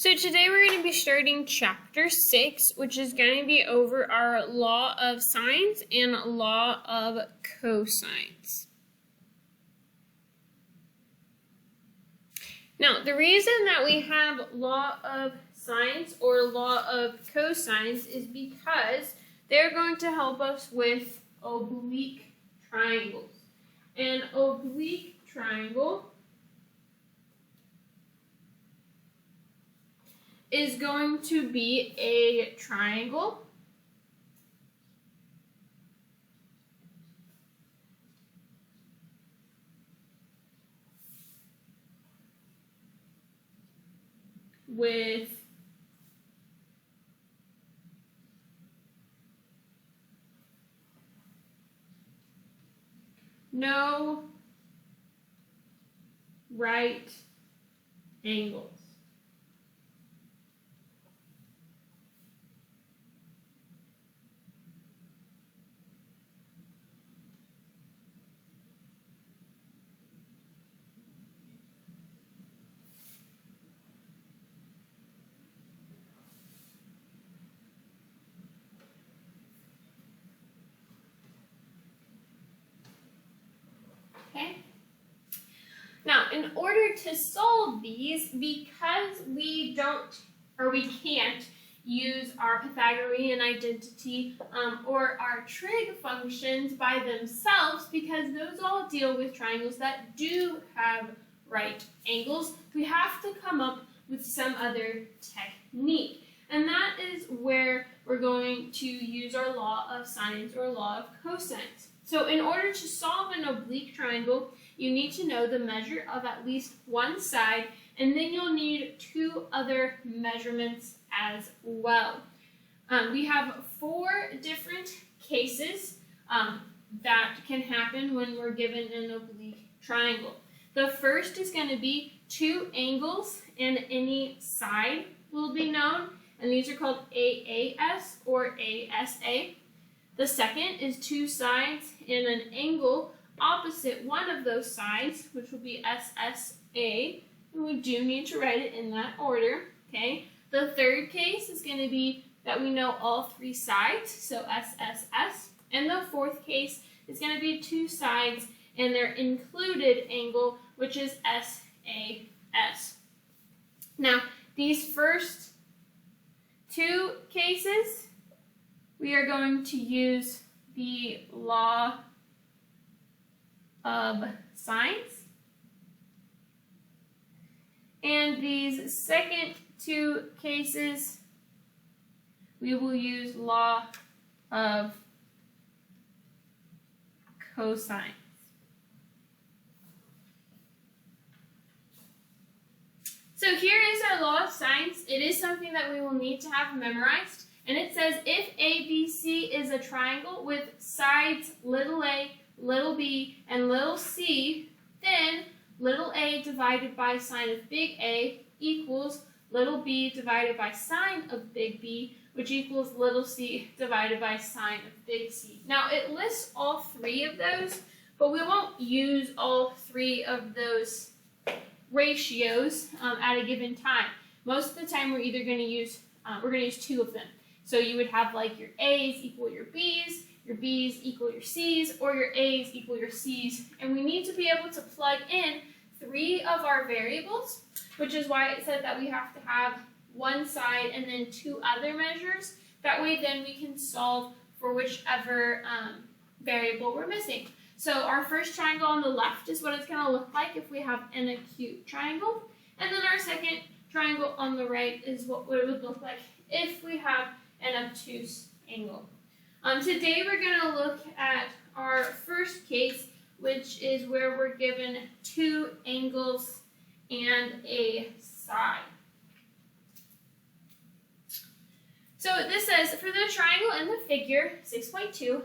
So today we're going to be starting chapter 6, which is going to be over our law of sines and law of cosines. Now, the reason that we have law of sines or law of cosines is because they're going to help us with oblique triangles. An oblique triangle is going to be a triangle with no right angles. Okay. Now, in order to solve these, because we can't use our Pythagorean identity or our trig functions by themselves, because those all deal with triangles that do have right angles, we have to come up with some other technique. And that is where we're going to use our law of sines or law of cosines. So in order to solve an oblique triangle, you need to know the measure of at least one side, and then you'll need two other measurements as well. We have 4 different cases that can happen when we're given an oblique triangle. The first is going to be 2 angles and any side will be known, and these are called AAS or ASA. The second is 2 sides and an angle opposite one of those sides, which will be SSA, and we do need to write it in that order, okay? The third case is going to be that we know all 3 sides, so SSS, and the fourth case is going to be 2 sides and their included angle, which is SAS. Now, these first 2 cases, we are going to use the law of sines. And these second 2 cases, we will use law of cosines. So here is our law of sines. It is something that we will need to have memorized. And it says if ABC is a triangle with sides little a, little b, and little c, then little a divided by sine of big A equals little b divided by sine of big B, which equals little c divided by sine of big C. Now, it lists all 3 of those, but we won't use all 3 of those ratios at a given time. Most of the time, we're either going to use 2 of them. So you would have like your A's equal your B's equal your C's, or your A's equal your C's. And we need to be able to plug in 3 of our variables, which is why it said that we have to have one side and then 2 other measures. That way then we can solve for whichever variable we're missing. So our first triangle on the left is what it's going to look like if we have an acute triangle. And then our second triangle on the right is what it would look like if we have an obtuse angle. Today we're going to look at our first case, which is where we're given 2 angles and a side. So this says, for the triangle in the figure, 6.2,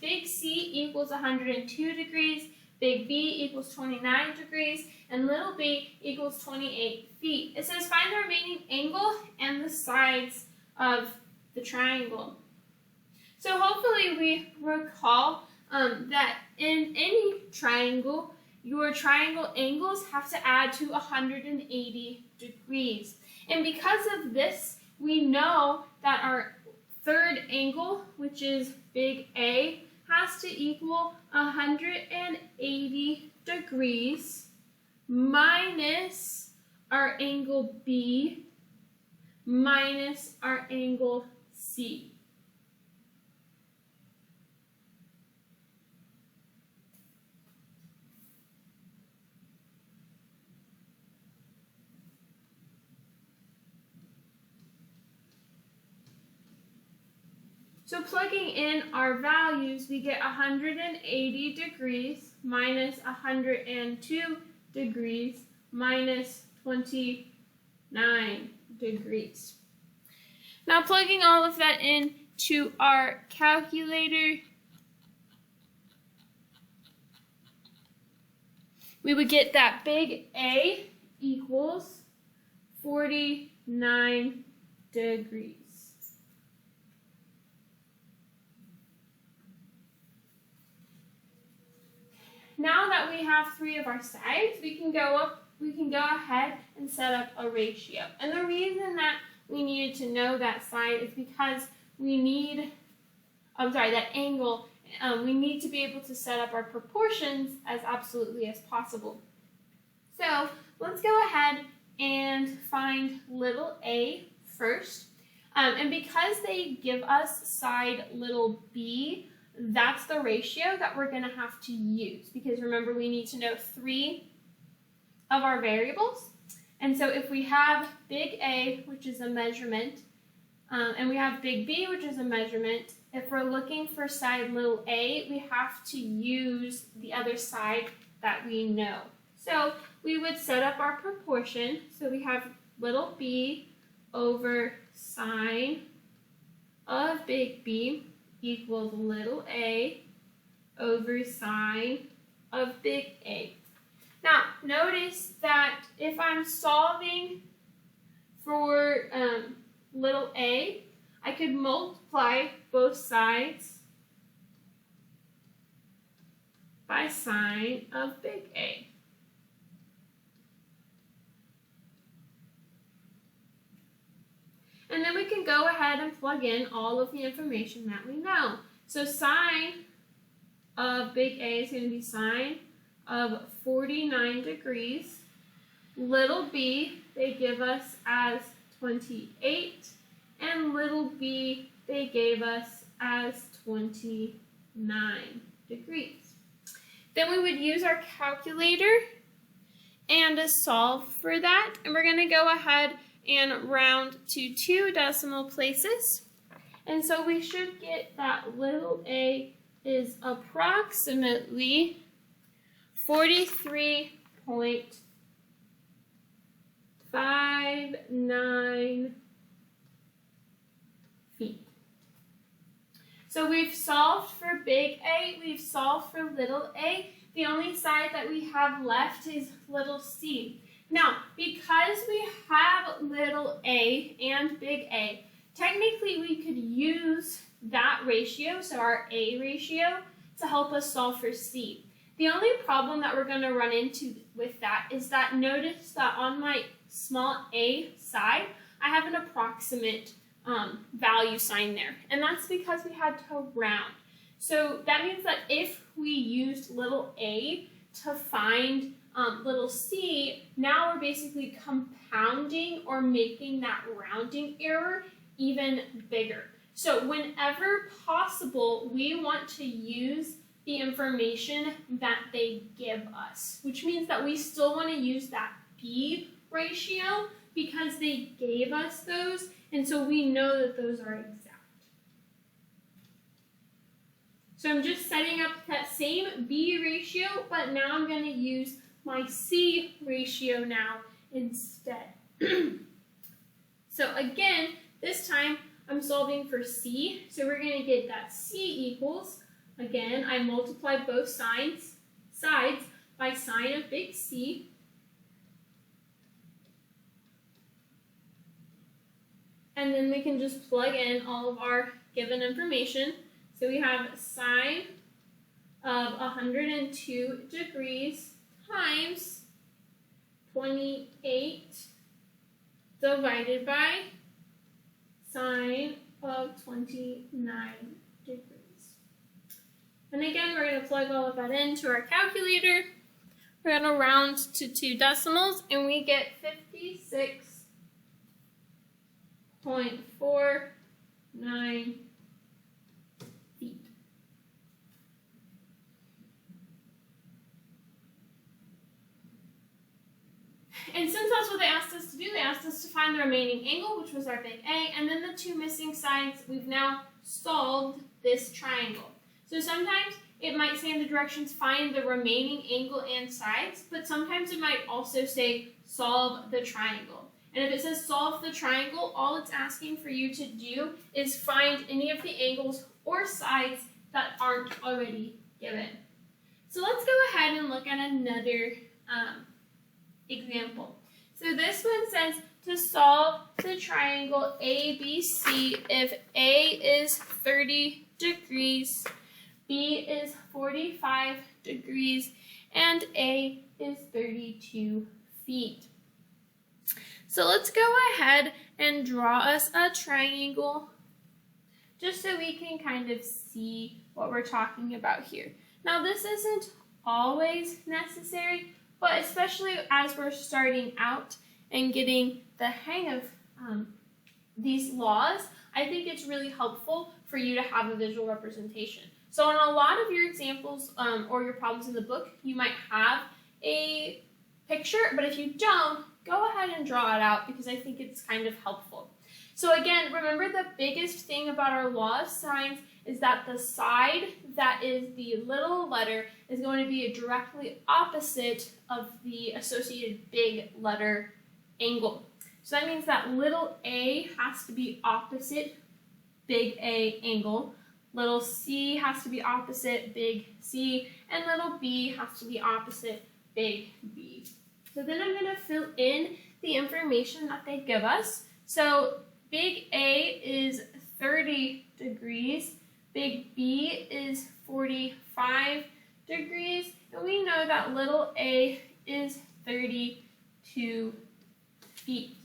big C equals 102 degrees, big B equals 29 degrees, and little b equals 28 feet. It says find the remaining angle and the sides of the triangle. So hopefully we recall that in any triangle, your triangle angles have to add to 180 degrees. And because of this, we know that our third angle, which is big A, has to equal 180 degrees minus our angle B minus our angle C. So plugging in our values, we get 180 degrees minus 102 degrees minus 29 degrees. Now plugging all of that into our calculator, we would get that big A equals 49 degrees. Now that we have 3 of our sides, we can go ahead and set up a ratio. And the reason that we needed to know that side is because we need, that angle, we need to be able to set up our proportions as absolutely as possible. So let's go ahead and find little a first. And because they give us side little b, that's the ratio that we're going to have to use, because remember, we need to know 3 of our variables. And so if we have big A, which is a measurement, and we have big B, which is a measurement, if we're looking for side little a, we have to use the other side that we know. So we would set up our proportion. So we have little b over sine of big B equals little a over sine of big A. Now, notice that if I'm solving for little a, I could multiply both sides by sine of big A. And then we can go ahead and plug in all of the information that we know. So sine of big A is going to be sine of 49 degrees. Little b, they give us as 28. And little b, they gave us as 29 degrees. Then we would use our calculator and solve for that. And we're going to go ahead and round to 2 decimal places. And so we should get that little a is approximately 43.59 feet. So we've solved for big A, we've solved for little a. The only side that we have left is little c. Now, because we have little a and big A, technically we could use that ratio, so our A ratio, to help us solve for C. The only problem that we're going to run into with that is that notice that on my small a side, I have an approximate value sign there, and that's because we had to round. So that means that if we used little a to find little c, now we're basically compounding or making that rounding error even bigger. So whenever possible, we want to use the information that they give us, which means that we still want to use that B ratio because they gave us those, and so we know that those are exact. So I'm just setting up that same B ratio, but now I'm going to use my C ratio now instead. So again, this time I'm solving for C, so we're going to get that C equals, again, I multiply both sides by sine of big C. And then we can just plug in all of our given information. So we have sine of 102 degrees times 28 divided by sine of 29 degrees. And again, we're going to plug all of that into our calculator. We're going to round to 2 decimals, and we get 56.49 feet. And since that's what they asked us to do, they asked us to find the remaining angle, which was our big A, and then the 2 missing sides. We've now solved this triangle. So sometimes it might say in the directions, find the remaining angle and sides, but sometimes it might also say, solve the triangle. And if it says solve the triangle, all it's asking for you to do is find any of the angles or sides that aren't already given. So let's go ahead and look at another example. So this one says to solve the triangle ABC if A is 30 degrees, B is 45 degrees, and A is 32 feet. So let's go ahead and draw us a triangle just so we can kind of see what we're talking about here. Now this isn't always necessary, but especially as we're starting out and getting the hang of these laws, I think it's really helpful for you to have a visual representation. So in a lot of your examples or your problems in the book, you might have a picture, but if you don't, go ahead and draw it out because I think it's kind of helpful. So again, remember the biggest thing about our law of sines is that the side that is the little letter is going to be directly opposite of the associated big letter angle. So that means that little a has to be opposite big A angle, little c has to be opposite big C, and little b has to be opposite big B. So then I'm going to fill in the information that they give us. So big A is 30 degrees, big B is 45 degrees, and we know that little a is 32 feet.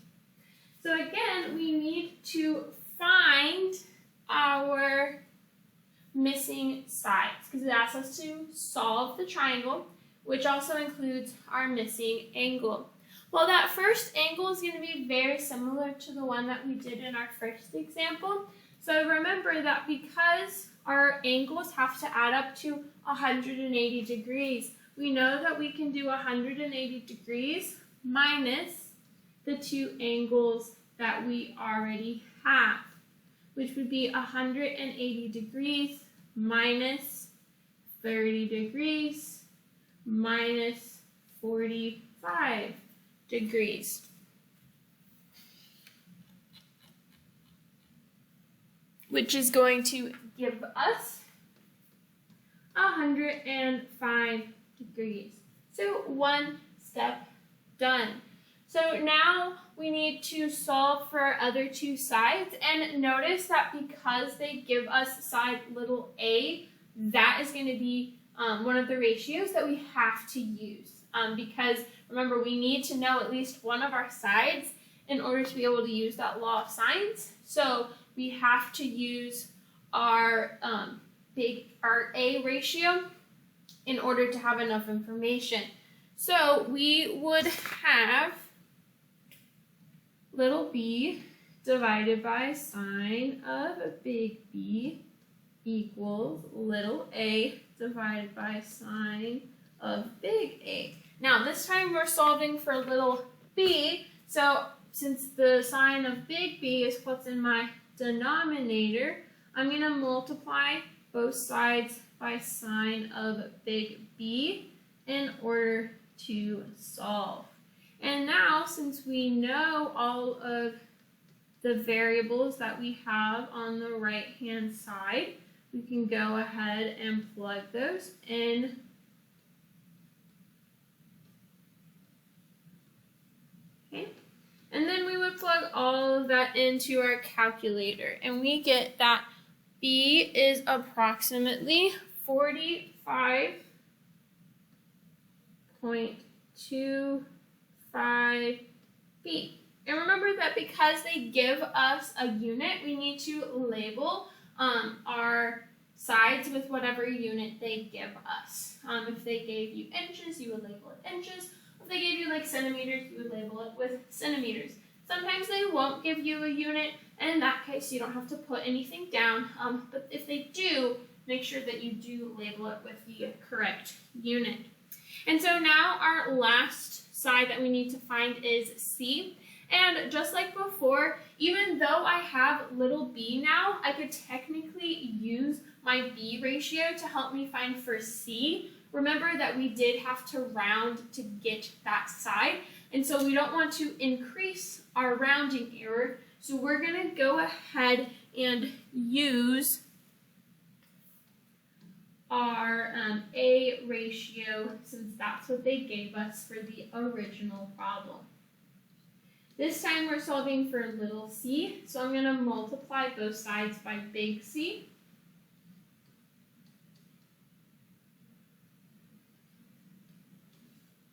So again, we need to find our missing sides because it asks us to solve the triangle, which also includes our missing angle. Well, that first angle is going to be very similar to the one that we did in our first example. So remember that because our angles have to add up to 180 degrees, we know that we can do 180 degrees minus the 2 angles that we already have, which would be 180 degrees minus 30 degrees minus 45 degrees. Which is going to give us 105 degrees. So one step done. So now we need to solve for our other 2 sides, and notice that because they give us side little a, that is going to be one of the ratios that we have to use. Because remember, we need to know at least one of our sides in order to be able to use that law of sines. So we have to use our A ratio in order to have enough information. So we would have little b divided by sine of big B equals little a divided by sine of big A. Now this time we're solving for little b, so since the sine of big B is what's in my denominator, I'm going to multiply both sides by sine of big B in order to solve. And now, since we know all of the variables that we have on the right-hand side, we can go ahead and plug those in. Okay. And then we would plug all of that into our calculator, and we get that B is approximately 45.25 feet. And remember that because they give us a unit, we need to label our sides with whatever unit they give us. If they gave you inches, you would label it inches. If they gave you like centimeters, you would label it with centimeters. Sometimes they won't give you a unit, and in that case, you don't have to put anything down. But if they do, make sure that you do label it with the correct unit. And so now our last side that we need to find is C. And just like before, even though I have little b now, I could technically use my b ratio to help me find for C. Remember that we did have to round to get that side, and so we don't want to increase our rounding error, so we're going to go ahead and use our A ratio, since that's what they gave us for the original problem. This time we're solving for little c, so I'm going to multiply both sides by big C.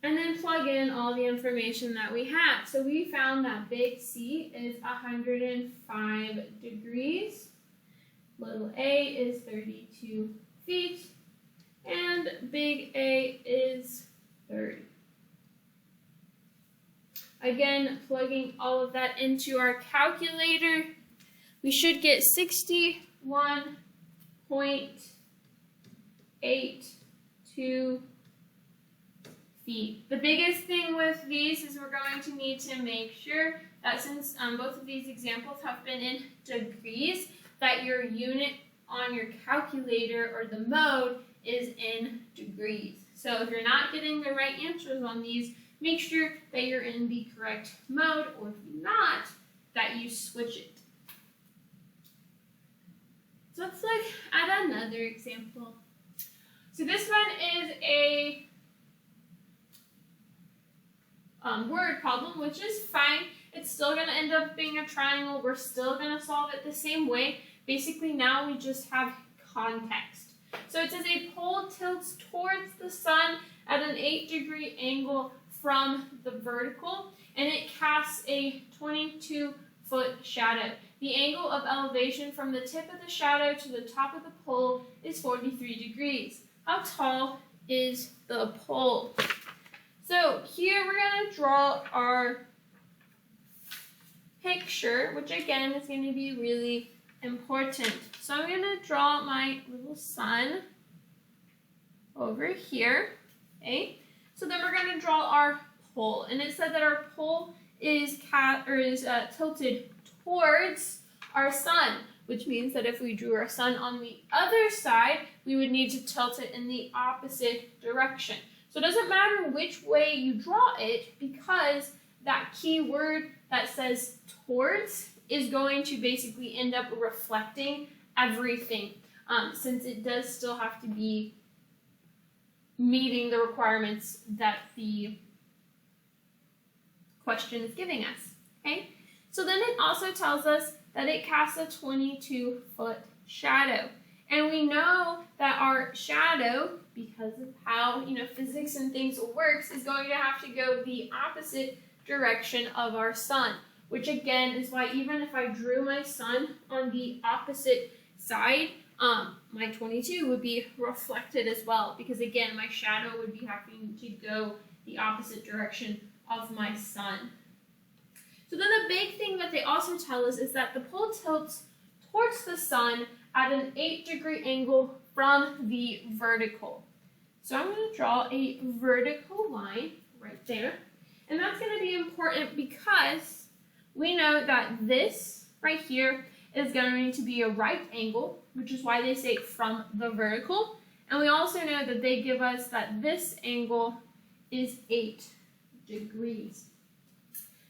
And then plug in all the information that we have. So we found that big C is 105 degrees, little a is 32 feet, and big A is 30. Again, plugging all of that into our calculator, we should get 61.82 feet. The biggest thing with these is we're going to need to make sure that since both of these examples have been in degrees, that your unit on your calculator or the mode is in degrees. So if you're not getting the right answers on these, make sure that you're in the correct mode, or if you're not, that you switch it. So let's look at another example. So this one is a word problem, which is fine. It's still going to end up being a triangle. We're still going to solve it the same way. Basically, now we just have context. So it says a pole tilts towards the sun at an 8-degree angle from the vertical, and it casts a 22-foot shadow. The angle of elevation from the tip of the shadow to the top of the pole is 43 degrees. How tall is the pole? So here we're going to draw our picture, which again is going to be really important. So I'm going to draw my little sun over here. Okay. So then we're going to draw our pole, and it said that our pole is tilted towards our sun, which means that if we drew our sun on the other side, we would need to tilt it in the opposite direction. So it doesn't matter which way you draw it, because that key word that says towards is going to basically end up reflecting everything, since it does still have to be meeting the requirements that the question is giving us. Okay? So then it also tells us that it casts a 22-foot shadow. And we know that our shadow, because of how physics and things works, is going to have to go the opposite direction of our sun, which again is why even if I drew my sun on the opposite side, my 22 would be reflected as well, because again my shadow would be having to go the opposite direction of my sun. So then the big thing that they also tell us is that the pole tilts towards the sun at an 8-degree angle from the vertical. So I'm going to draw a vertical line right there. And that's going to be important because we know that this right here is going to be a right angle, which is why they say from the vertical. And we also know that they give us that this angle is 8 degrees.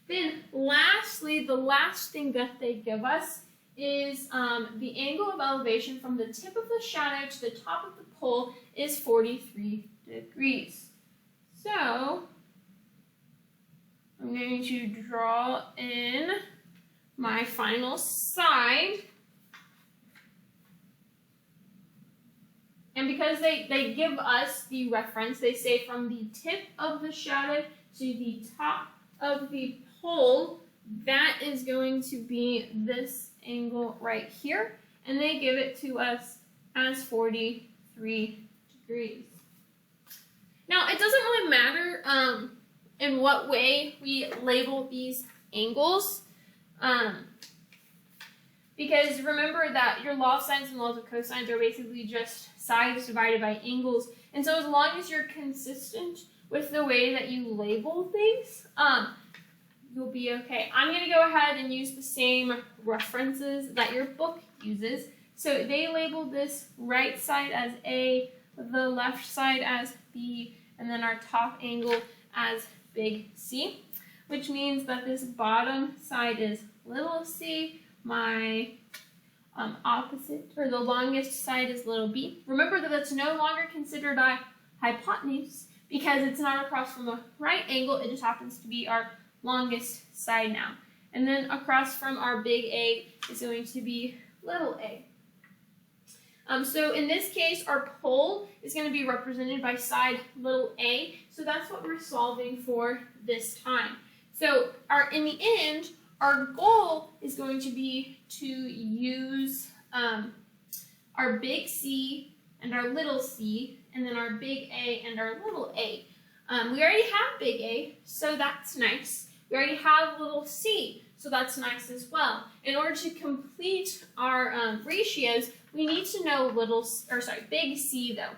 Then lastly, the last thing that they give us is the angle of elevation from the tip of the shadow to the top of the pole is 43 degrees. So I'm going to draw in my final side. And because they give us the reference, they say from the tip of the shadow to the top of the pole, that is going to be this angle right here, and they give it to us as 43 degrees. Now, it doesn't really matter in what way we label these angles, because remember that your law of sines and laws of cosines are basically just sides divided by angles, and so as long as you're consistent with the way that you label things, you'll be okay. I'm going to go ahead and use the same references that your book uses. So they labeled this right side as A, the left side as B, and then our top angle as big C, which means that this bottom side is little c, my opposite, or the longest side is little b. Remember that that's no longer considered a hypotenuse because it's not across from a right angle, it just happens to be our longest side now. And then across from our big A is going to be little a. So in this case, our pole is going to be represented by side little a. So that's what we're solving for this time. So in the end, our goal is going to be to use our big C and our little c, and then our big A and our little a. We already have big A, so that's nice. We already have little c, so that's nice as well. In order to complete our ratios, we need to know big C though.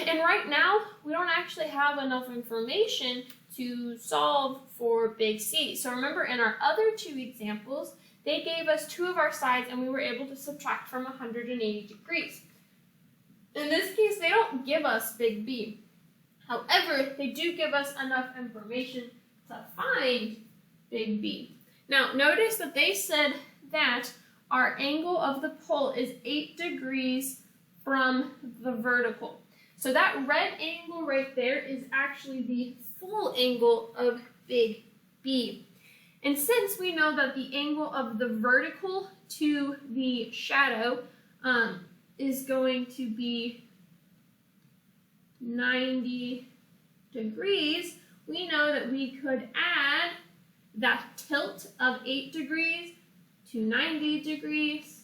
And right now, we don't actually have enough information to solve for big C. So remember in our other two examples, they gave us two of our sides and we were able to subtract from 180 degrees. In this case, they don't give us big B. However, they do give us enough information to find big B. Now, notice that they said that our angle of the pole is 8 degrees from the vertical. So that red angle right there is actually the full angle of big B. And since we know that the angle of the vertical to the shadow is going to be 90 degrees, we know that we could add that tilt of 8 degrees to 90 degrees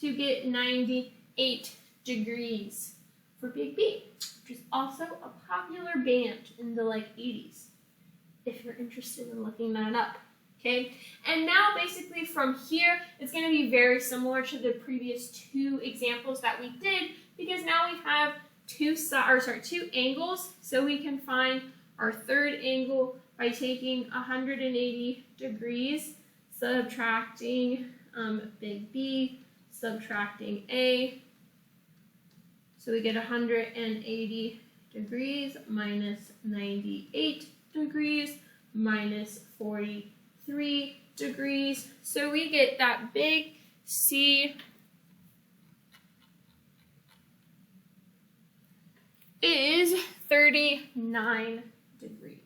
to get 98 degrees for big B, which is also a popular band in the 80s, if you're interested in looking that up. Okay, and now basically from here, it's going to be very similar to the previous two examples that we did, because now we have two angles, so we can find our third angle by taking 180 degrees, subtracting big B, subtracting A. So we get 180 degrees minus 98 degrees minus 43 degrees. So we get that big C is 39 degrees.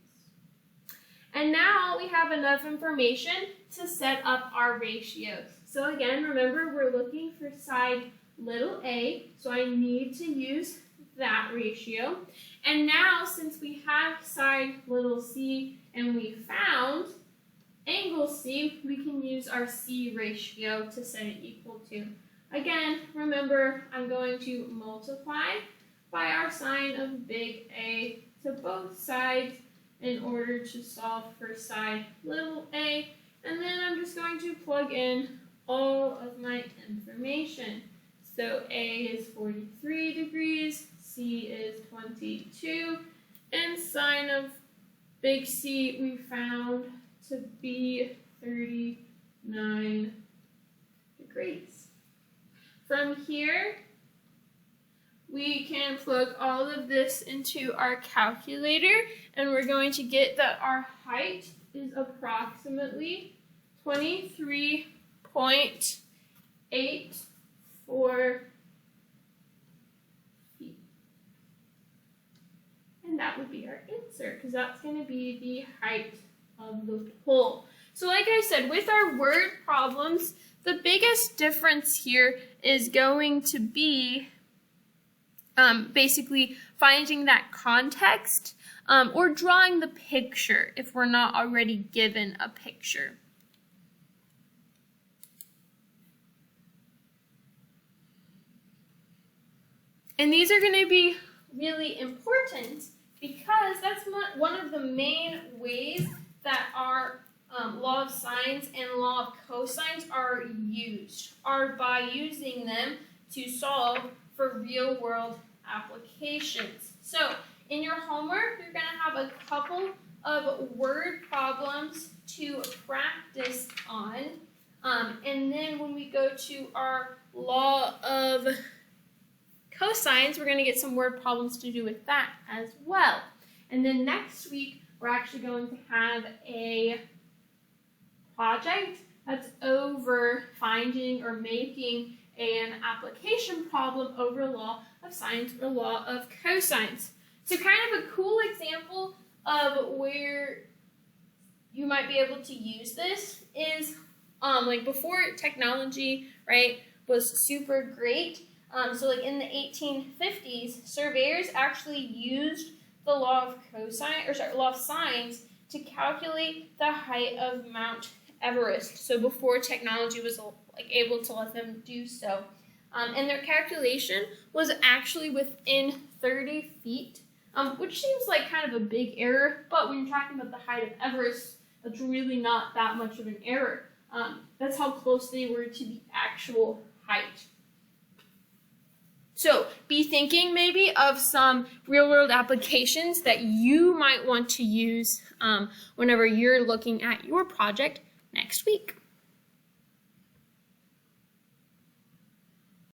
And now we have enough information to set up our ratios. So again, remember we're looking for side little a, so I need to use that ratio. And now since we have side little c and we found angle C, we can use our C ratio to set it equal to. Again, remember I'm going to multiply by our sine of big A to both sides in order to solve for side little a, and then I'm just going to plug in all of my information. So A is 43 degrees, C is 22, and sine of big C we found to be 39 degrees. From here, we can plug all of this into our calculator, and we're going to get that our height is approximately 23.84 feet. And that would be our answer, because that's going to be the height of the pole. So like I said, with our word problems, the biggest difference here is going to be basically finding that context or drawing the picture if we're not already given a picture. And these are going to be really important because that's one of the main ways that our law of sines and law of cosines are used, are by using them to solve for real-world applications. So in your homework, you're going to have a couple of word problems to practice on. And then when we go to our law of cosines, we're going to get some word problems to do with that as well. And then next week, we're actually going to have a project that's over finding or making an application problem over law of sines or law of cosines. So kind of a cool example of where you might be able to use this is like before technology, right, was super great. So like in the 1850s, surveyors actually used the law of law of sines to calculate the height of Mount Everest. So before technology was like able to let them do so. And their calculation was actually within 30 feet, which seems like kind of a big error, but when you're talking about the height of Everest, that's really not that much of an error. That's how close they were to the actual height. So be thinking maybe of some real-world applications that you might want to use whenever you're looking at your project next week.